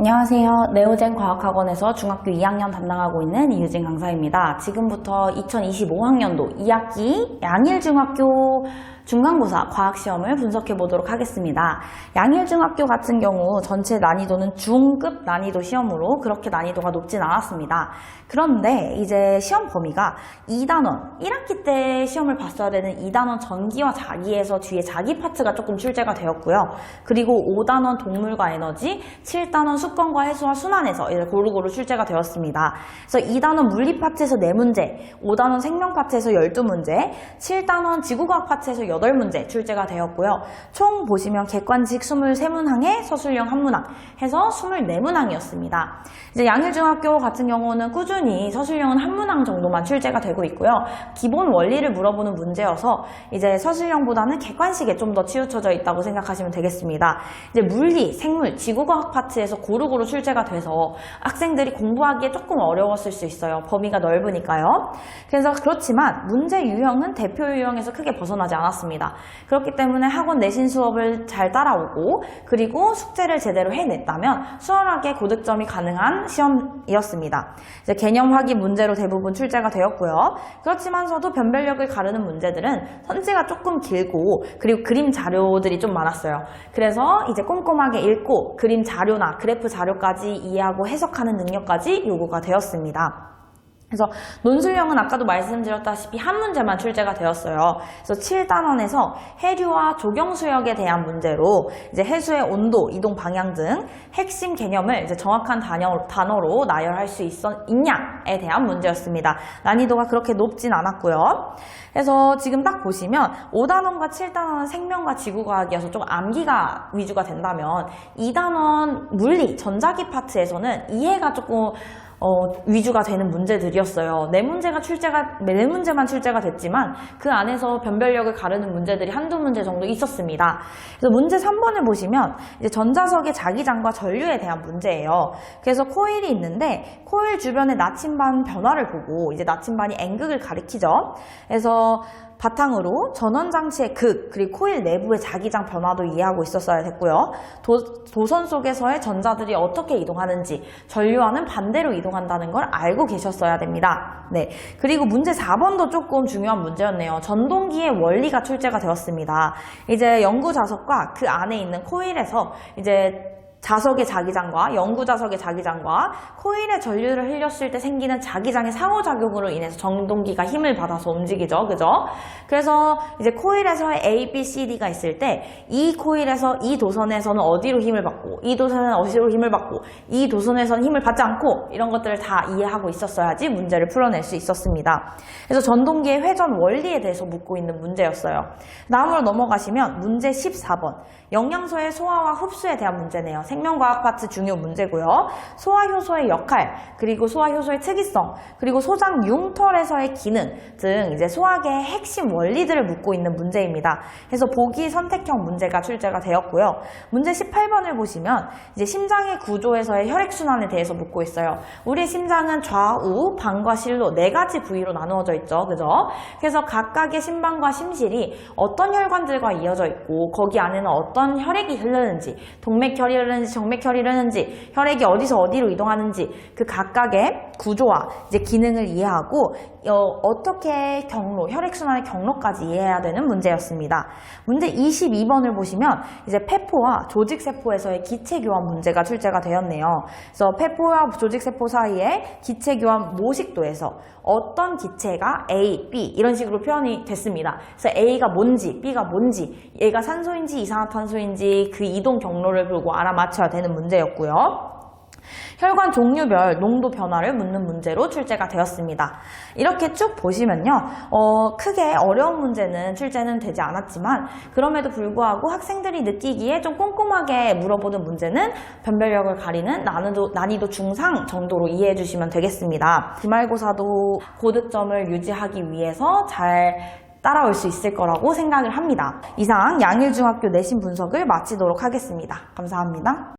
안녕하세요. 네오젠 과학학원에서 중학교 2학년 담당하고 있는 이유진 강사입니다. 지금부터 2025학년도 2학기 양일중학교 중간고사 과학시험을 분석해 보도록 하겠습니다. 양일중학교 같은 경우 전체 난이도는 중급 난이도 시험으로 그렇게 난이도가 높진 않았습니다. 그런데 이제 시험 범위가 2단원, 1학기 때 시험을 봤어야 되는 2단원 전기와 자기에서 뒤에 자기 파트가 조금 출제가 되었고요. 그리고 5단원 동물과 에너지, 7단원 수권과 해수와 순환에서 이제 고루고루 출제가 되었습니다. 그래서 2단원 물리 파트에서 4문제, 5단원 생명 파트에서 12문제, 7단원 지구과학 파트에서 8문제 출제가 되었고요. 총 보시면 객관식 23문항에 서술형 1문항 해서 24문항이었습니다. 이제 양일중학교 같은 경우는 꾸준히 서술형은 1문항 정도만 출제가 되고 있고요. 기본 원리를 물어보는 문제여서 이제 서술형보다는 객관식에 좀 더 치우쳐져 있다고 생각하시면 되겠습니다. 이제 물리, 생물, 지구과학 파트에서 고루고루 출제가 돼서 학생들이 공부하기에 조금 어려웠을 수 있어요. 범위가 넓으니까요. 그래서 그렇지만 문제 유형은 대표 유형에서 크게 벗어나지 않았습니다. 그렇기 때문에 학원 내신 수업을 잘 따라오고 그리고 숙제를 제대로 해냈다면 수월하게 고득점이 가능한 시험이었습니다. 이제 개념 확인 문제로 대부분 출제가 되었고요. 그렇지만서도 변별력을 가르는 문제들은 선지가 조금 길고 그리고 그림 자료들이 좀 많았어요. 그래서 이제 꼼꼼하게 읽고 그림 자료나 그래프 자료까지 이해하고 해석하는 능력까지 요구가 되었습니다. 그래서 논술형은 아까도 말씀드렸다시피 한 문제만 출제가 되었어요. 그래서 7단원에서 해류와 조경수역에 대한 문제로 이제 해수의 온도, 이동 방향 등 핵심 개념을 이제 정확한 단어로 나열할 수 있냐에 대한 문제였습니다. 난이도가 그렇게 높진 않았고요. 그래서 지금 딱 보시면 5단원과 7단원은 생명과 지구과학이어서 좀 암기가 위주가 된다면 2단원 물리, 전자기 파트에서는 이해가 조금 위주가 되는 문제들이었어요. 4문제만 출제가 됐지만 그 안에서 변별력을 가르는 문제들이 한두 문제 정도 있었습니다. 그래서 문제 3번을 보시면 이제 전자석의 자기장과 전류에 대한 문제예요. 그래서 코일이 있는데 코일 주변의 나침반 변화를 보고 이제 나침반이 N극을 가리키죠. 그래서 바탕으로 전원장치의 극, 그리고 코일 내부의 자기장 변화도 이해하고 있었어야 됐고요. 도선 속에서의 전자들이 어떻게 이동하는지, 전류와는 반대로 이동한다는 걸 알고 계셨어야 됩니다. 네. 그리고 문제 4번도 조금 중요한 문제였네요. 전동기의 원리가 출제가 되었습니다. 이제 연구 자석과 그 안에 있는 코일에서 이제 자석의 자기장과 영구 자석의 자기장과 코일의 전류를 흘렸을 때 생기는 자기장의 상호작용으로 인해서 전동기가 힘을 받아서 움직이죠. 그죠? 그래서 이제 코일에서 A, B, C, D가 있을 때 이 코일에서 이 도선에서는 어디로 힘을 받고 이 도선에는 어디로 힘을 받고 이 도선에서는 힘을 받지 않고 이런 것들을 다 이해하고 있었어야지 문제를 풀어낼 수 있었습니다. 그래서 전동기의 회전 원리에 대해서 묻고 있는 문제였어요. 다음으로 넘어가시면 문제 14번 영양소의 소화와 흡수에 대한 문제네요. 생명과학 파트 중요 문제고요. 소화효소의 역할, 그리고 소화효소의 특이성, 그리고 소장 융털에서의 기능 등 이제 소화계의 핵심 원리들을 묻고 있는 문제입니다. 그래서 보기 선택형 문제가 출제가 되었고요. 문제 18번을 보시면 이제 심장의 구조에서의 혈액순환에 대해서 묻고 있어요. 우리 심장은 좌우, 방과 실로 4가지 부위로 나누어져 있죠. 그죠? 그래서 각각의 심방과 심실이 어떤 혈관들과 이어져 있고 거기 안에는 어떤 혈액이 흐르는지, 동맥혈이 흐르는지 정맥혈이 흐르는지, 혈액이 어디서 어디로 이동하는지 그 각각의 구조와 이제 기능을 이해하고 어떻게 혈액순환의 경로까지 이해해야 되는 문제였습니다. 문제 22번을 보시면 이제 폐포와 조직세포에서의 기체교환 문제가 출제가 되었네요. 그래서 폐포와 조직세포 사이의 기체교환 모식도에서 어떤 기체가 A, B 이런 식으로 표현이 됐습니다. 그래서 A가 뭔지, B가 뭔지, 얘가 산소인지 이산화탄소인지 그 이동 경로를 보고 알아맞혀야 되는 문제였고요. 혈관 종류별 농도 변화를 묻는 문제로 출제가 되었습니다. 이렇게 쭉 보시면요. 크게 어려운 문제는 출제는 되지 않았지만 그럼에도 불구하고 학생들이 느끼기에 좀 꼼꼼하게 물어보는 문제는 변별력을 가리는 난이도 중상 정도로 이해해 주시면 되겠습니다. 기말고사도 고득점을 유지하기 위해서 잘 따라올 수 있을 거라고 생각을 합니다. 이상 양일중학교 내신 분석을 마치도록 하겠습니다. 감사합니다.